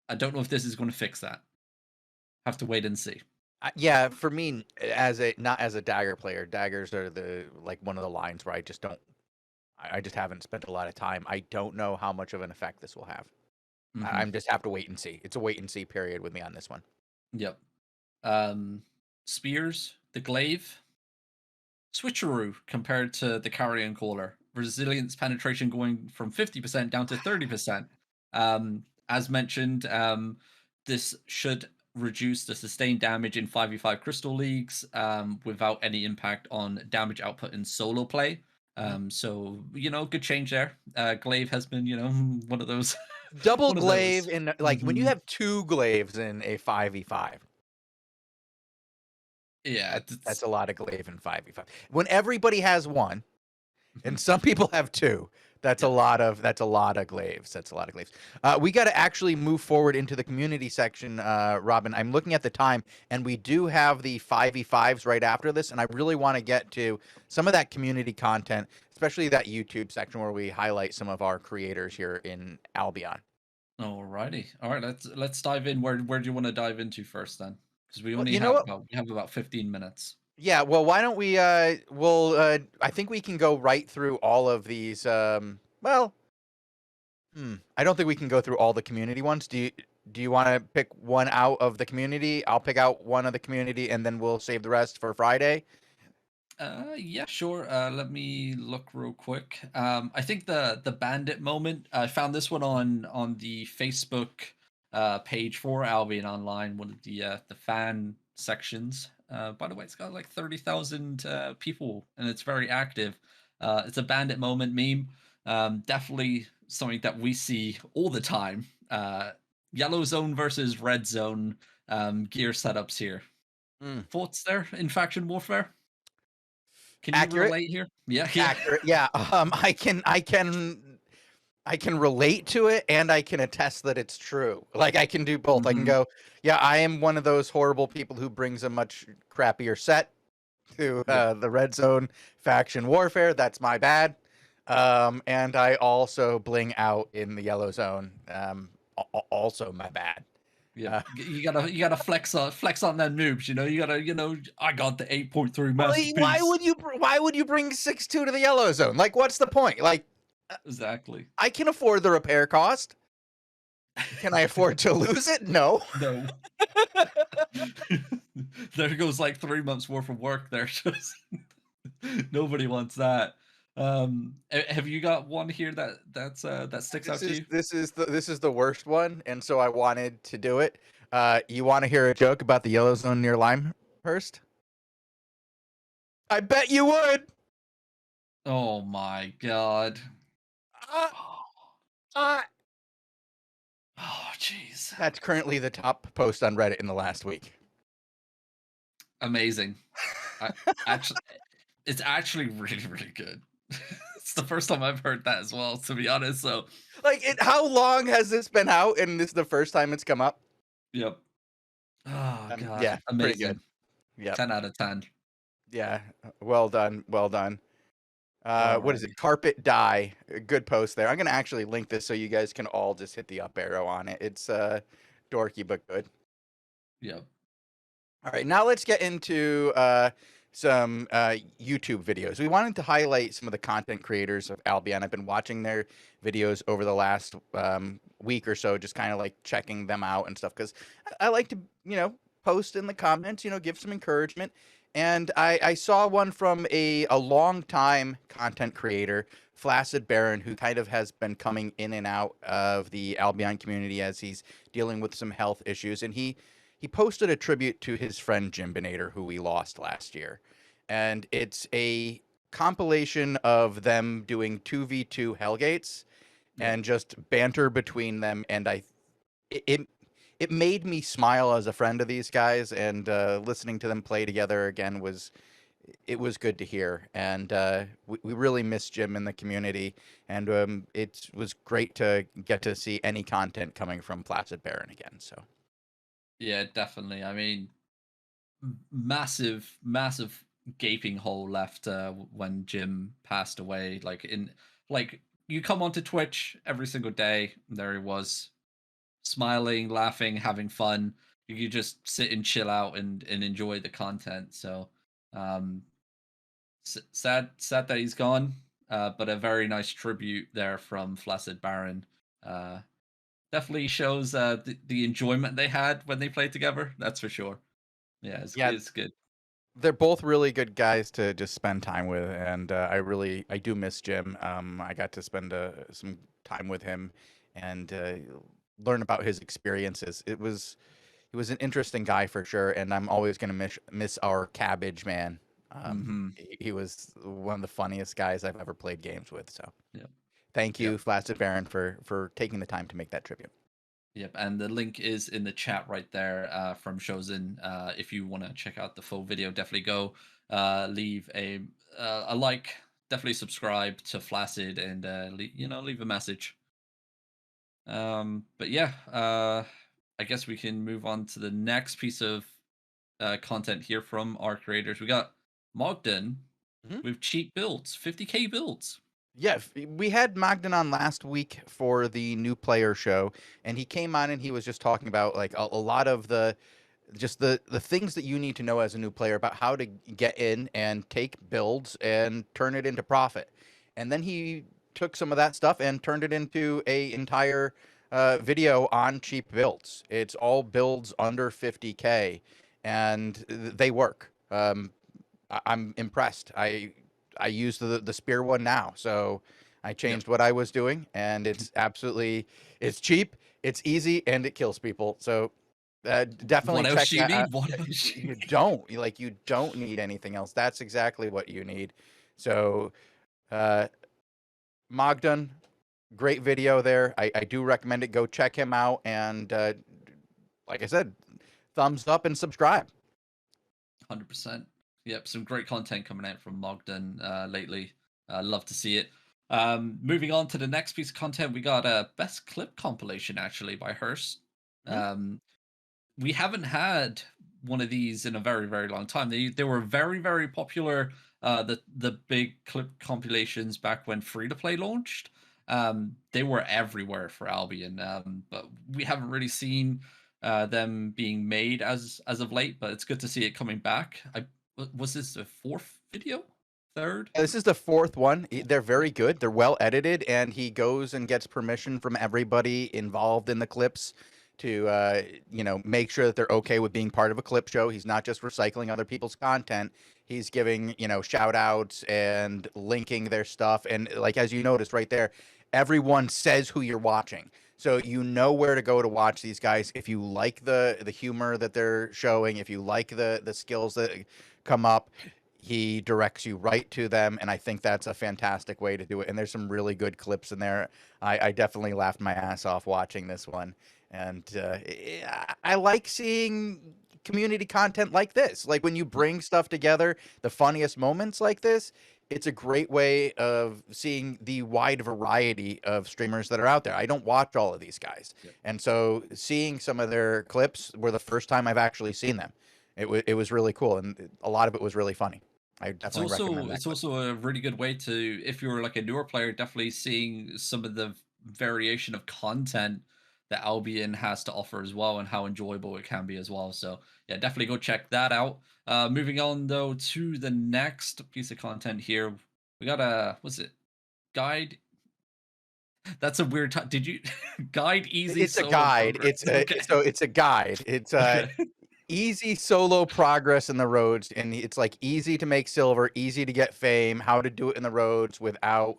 Speaker 2: I don't know if this is going to fix that. Have to wait and see.
Speaker 1: Yeah, for me, as a not as a dagger player, daggers are the like one of the lines where I just don't. I just haven't spent a lot of time. I don't know how much of an effect this will have.
Speaker 2: Hmm.
Speaker 1: I'm just have to wait and see. It's a wait and see period with me on this one.
Speaker 2: Yep. Spears, the glaive, switcheroo compared to the carrion caller. Resilience penetration going from 50% down to 30%. As mentioned, this should reduce the sustained damage in 5v5 crystal leagues without any impact on damage output in solo play.
Speaker 1: Mhm.
Speaker 2: So, good change there. Glaive has been, one of those.
Speaker 1: Double
Speaker 2: One of
Speaker 1: glaive
Speaker 2: those.
Speaker 1: in like when you
Speaker 2: Mhm.
Speaker 1: have two glaives in a 5v5.
Speaker 2: Yeah.
Speaker 1: That's a lot of glaive in 5v5. When everybody has one, and
Speaker 2: Mhm.
Speaker 1: some people have two, that's a
Speaker 2: Yep.
Speaker 1: lot of glaives. That's a lot of glaives. We got to actually move forward into the community section, Robin. I'm looking at the time, and we do have the 5v5s right after this, and I really want to get to some of that community content, especially that YouTube section where we highlight some of our creators here in Albion.
Speaker 2: Alrighty. All right. Let's dive in. Where do you want to dive into first then? Because we
Speaker 1: Well,
Speaker 2: only
Speaker 1: you know
Speaker 2: have
Speaker 1: what?
Speaker 2: about 15 minutes.
Speaker 1: Yeah, well, why don't we I think we can go right through all of these well, I don't think we can go through all the community ones. Do you want to pick one out of the community? I'll pick out one of the community and then we'll save the rest for Friday.
Speaker 2: Yeah, sure. Let me look real quick. I think the bandit moment. I found this one on the Facebook page for Albion Online, one of the fan sections. By the way, it's got like 30,000 people, and it's very active. It's a bandit moment meme. Definitely something that we see all the time. Yellow zone versus red zone gear setups here.
Speaker 1: Mm.
Speaker 2: Thoughts there in faction warfare? Can you
Speaker 1: Accurate,
Speaker 2: relate here? Yeah, yeah.
Speaker 1: accurate. Yeah, I can relate to it and I can attest that it's true. Like I can do both. I can
Speaker 2: Mhm.
Speaker 1: go, yeah, I am one of those horrible people who brings a much crappier set to
Speaker 2: Yep.
Speaker 1: the red zone faction warfare. That's my bad. And I also bling out in the yellow zone. Also my bad.
Speaker 2: Yep.
Speaker 1: Uh,
Speaker 2: You gotta flex on that noobs, You gotta, I got the 8.3
Speaker 1: well,
Speaker 2: masterpiece.
Speaker 1: why would you bring 6-2 to the yellow zone? Like, what's the point? Like,
Speaker 2: Exactly.
Speaker 1: I can afford the repair cost. Can I afford to lose it? No.
Speaker 2: No. There goes like 3 months worth of work there. Just nobody wants that. Have you got one here that sticks out to you?
Speaker 1: This is the worst one, and so I wanted to do it. You want to hear a joke about the yellow zone near Limehurst? I bet you would.
Speaker 2: Oh my god.
Speaker 1: Uh, uh,
Speaker 2: Oh jeez.
Speaker 1: that's currently the top post on Reddit in the last week.
Speaker 2: Amazing. I actually it's actually really, really good. It's the first time I've heard that as well, to be honest. So
Speaker 1: Like, how long has this been out, and this is the first time it's come up?
Speaker 2: yep. Oh god.
Speaker 1: Yeah, pretty good.
Speaker 2: Amazing.
Speaker 1: Yep.
Speaker 2: 10 out of 10.
Speaker 1: Yeah. Well done. Well done. What is
Speaker 2: Alrighty.
Speaker 1: it? Carpet dye. Good post there. I'm gonna actually link this so you guys can all just hit the up arrow on it. It's dorky but good.
Speaker 2: Yep.
Speaker 1: All right, now let's get into some YouTube videos. We wanted to highlight some of the content creators of Albion. I've been watching their videos over the last week or so, just kind of like checking them out and stuff, because I like to, post in the comments, give some encouragement. And I saw one from a long time content creator, Flaccid Baron, who kind of has been coming in and out of the Albion community as he's dealing with some health issues. And he posted a tribute to his friend Jimbinator, who we lost last year. And it's a compilation of them doing 2v2 Hellgates and just banter between them. And it made me smile as a friend of these guys, and listening to them play together again was good to hear. And we really miss Jim in the community, and it was great to get to see any content coming from Flaccid Baron again. So
Speaker 2: Yeah, definitely. I mean, massive, massive gaping hole left when Jim passed away. Like you come onto Twitch every single day, and there he was, smiling, laughing, having fun. You could just sit and chill out and enjoy the content. So, um, sad that he's gone. But a very nice tribute there from Flaccid Baron. Uh, Definitely shows the enjoyment they had when they played together. That's for sure. Yeah,
Speaker 1: yeah,
Speaker 2: it's good.
Speaker 1: they're both really good guys to just spend time with, and I do miss Jim. I got to spend some time with him and learn about his experiences. He was an interesting guy for sure, and I'm always gonna miss our Cabbage man.
Speaker 2: Mm-hmm.
Speaker 1: He was one of the funniest guys I've ever played games with. So
Speaker 2: Yep.
Speaker 1: thank
Speaker 2: Yep.
Speaker 1: you, Flaccid Baron, for taking the time to make that tribute.
Speaker 2: Yep. And the link is in the chat right there from Shozen. If you want to check out the full video, definitely go leave a like. Definitely subscribe to Flaccid and leave a message. But yeah, I guess we can move on to the next piece of content here from our creators. We got Mogden
Speaker 1: Mhm.
Speaker 2: with cheap builds, 50k builds.
Speaker 1: Yeah, we had Magdan on last week for the new player show, and he came on and he was just talking about like a lot of the things that you need to know as a new player about how to get in and take builds and turn it into profit. And then he took some of that stuff and turned it into a entire video on cheap builds. It's all builds under 50k, and they work. I'm impressed. I use the spear one now, so I changed what I was doing, and it's absolutely it's cheap, it's easy, and it kills people. So definitely
Speaker 2: What else
Speaker 1: check
Speaker 2: do you
Speaker 1: that out.
Speaker 2: need? What else do you
Speaker 1: You
Speaker 2: need?
Speaker 1: don't need anything else. That's exactly what you need. So uh, Mogdon, great video there. I do recommend it. Go check him out, and like I said, thumbs up and subscribe.
Speaker 2: 100%. Yep, some great content coming out from Mogden lately. Love to see it. Moving on to the next piece of content, we got a best clip compilation actually by Hearst.
Speaker 1: Mhm.
Speaker 2: We haven't had one of these in a very very long time. They were very very popular. The big clip compilations back when free to play launched. They were everywhere for Albion, but we haven't really seen them being made as of late. But it's good to see it coming back. Was this the fourth video? Third?
Speaker 1: This is the fourth one. They're very good. They're well edited, and he goes and gets permission from everybody involved in the clips to make sure that they're okay with being part of a clip show. He's not just recycling other people's content. He's giving shout outs and linking their stuff. And like as you noticed right there, everyone says who you're watching. So you know where to go to watch these guys. If you like the humor that they're showing, if you like the skills that come up, he directs you right to them, and I think that's a fantastic way to do it. And there's some really good clips in there. I definitely laughed my ass off watching this one, and I like seeing community content like this. Like when you bring stuff together, the funniest moments like this, it's a great way of seeing the wide variety of streamers that are out there. I don't watch all of these guys,
Speaker 2: Yep.
Speaker 1: and so seeing some of their clips were the first time I've actually seen them. It was really cool, and a lot of it was really funny. I definitely recommend that
Speaker 2: It's
Speaker 1: clip.
Speaker 2: also a really good way to, if you're like a newer player, definitely seeing some of the variation of content that Albion has to offer as well, and how enjoyable it can be as well. So yeah, definitely go check that out. Moving on though to the next piece of content here, we got a, what's it, guide? That's a weird. Did you guide easy
Speaker 1: It's a
Speaker 2: solo
Speaker 1: guide.
Speaker 2: progress? Okay,
Speaker 1: It's a guide. It's
Speaker 2: okay,
Speaker 1: easy solo progress in the roads, and it's like easy to make silver, easy to get fame, how to do it in the roads without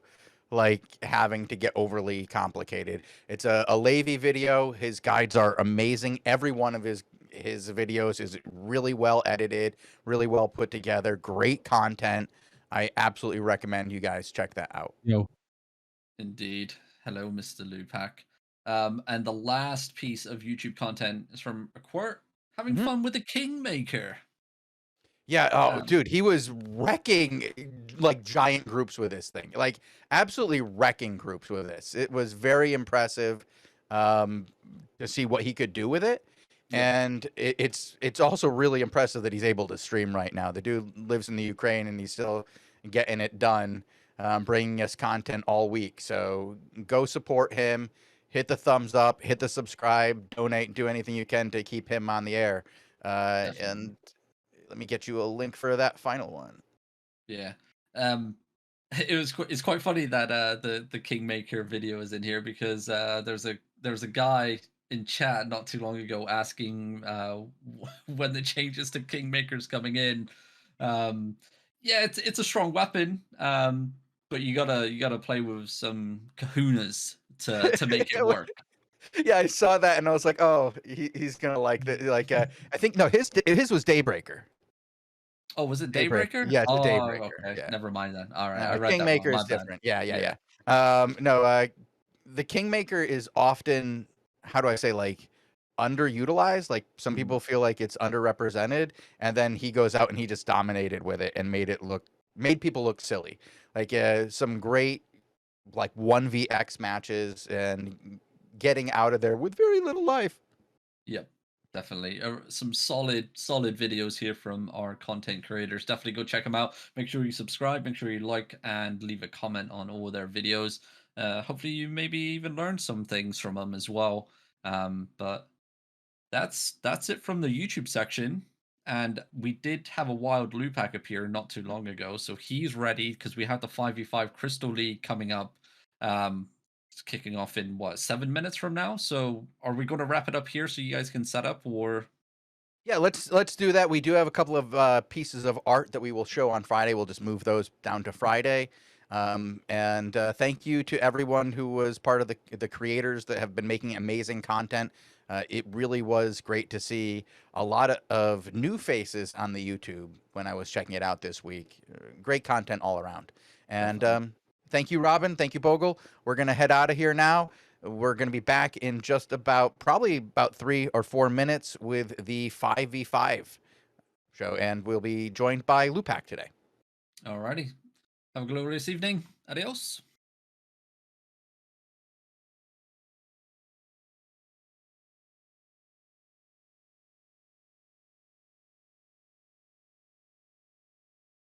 Speaker 1: like having to get overly complicated. It's a Levy video. His guides are amazing. Every one of his videos is really well edited, really well put together, great content. I absolutely recommend you guys check that out.
Speaker 3: Yo.
Speaker 2: indeed. Hello, Mr. Lupac. And the last piece of YouTube content is from Aquart having
Speaker 1: Mhm.
Speaker 2: fun with the Kingmaker.
Speaker 1: Yeah, oh,
Speaker 2: Um,
Speaker 1: dude, he was wrecking like giant groups with this thing. Like absolutely wrecking groups with this. It was very impressive um to see what he could do with it.
Speaker 2: yeah,
Speaker 1: And it's also really impressive that he's able to stream right now. The dude lives in the Ukraine and he's still getting it done, bringing us content all week. So go support him, hit the thumbs up, hit the subscribe, donate, do anything you can to keep him on the air.
Speaker 2: definitely.
Speaker 1: And let me get you a link for that final one.
Speaker 2: Yeah. Um, it's quite funny that the Kingmaker video is in here, because there's a guy in chat not too long ago asking when the changes to Kingmaker's coming in. Um, yeah, it's a strong weapon, but you gotta play with some kahunas to make it work.
Speaker 1: Yeah, I saw that and I was like, oh, he's gonna like that. Like, I think no, his was Daybreaker.
Speaker 2: Oh, was it
Speaker 1: Daybreaker.
Speaker 2: Daybreaker?
Speaker 1: Yeah, it's a
Speaker 2: Oh,
Speaker 1: Daybreaker.
Speaker 2: okay.
Speaker 1: Yeah.
Speaker 2: Never mind then. All right, I
Speaker 1: No,
Speaker 2: read that wrong.
Speaker 1: Kingmaker
Speaker 2: My
Speaker 1: is
Speaker 2: bad.
Speaker 1: different. Yeah,
Speaker 2: Yeah.
Speaker 1: yeah, yeah. No, the Kingmaker is often, how do I say, like underutilized. Like some
Speaker 2: Mhm.
Speaker 1: people feel like it's underrepresented, and then he goes out and he just dominated with it and made people look silly. Like some great like 1vx matches and getting out of there with very little life.
Speaker 2: Yep, definitely. Some solid videos here from our content creators. Definitely go check them out. Make sure you subscribe. Make sure you like and leave a comment on all their videos. Hopefully, you maybe even learn some things from them as well. But that's it from the YouTube section. And we did have a wild Lupac appear not too long ago, so he's ready because we have the 5v5 Crystal League coming up. It's kicking off in what, 7 minutes from now. So are we going to wrap it up here so you guys can set up, or?
Speaker 1: Yeah, let's do that. We do have a couple of pieces of art that we will show on Friday. We'll just move those down to Friday. And thank you to everyone who was part of the creators that have been making amazing content. It really was great to see a lot of new faces on the YouTube when I was checking it out this week. Great content all around. And
Speaker 2: Definitely.
Speaker 1: thank you, Robin. Thank you, Bogle. We're gonna head out of here now. We're going to be back in just probably about 3 or 4 minutes with the 5v5 show, and we'll be joined by Lupac today.
Speaker 2: Alrighty. Have a glorious evening. Adios.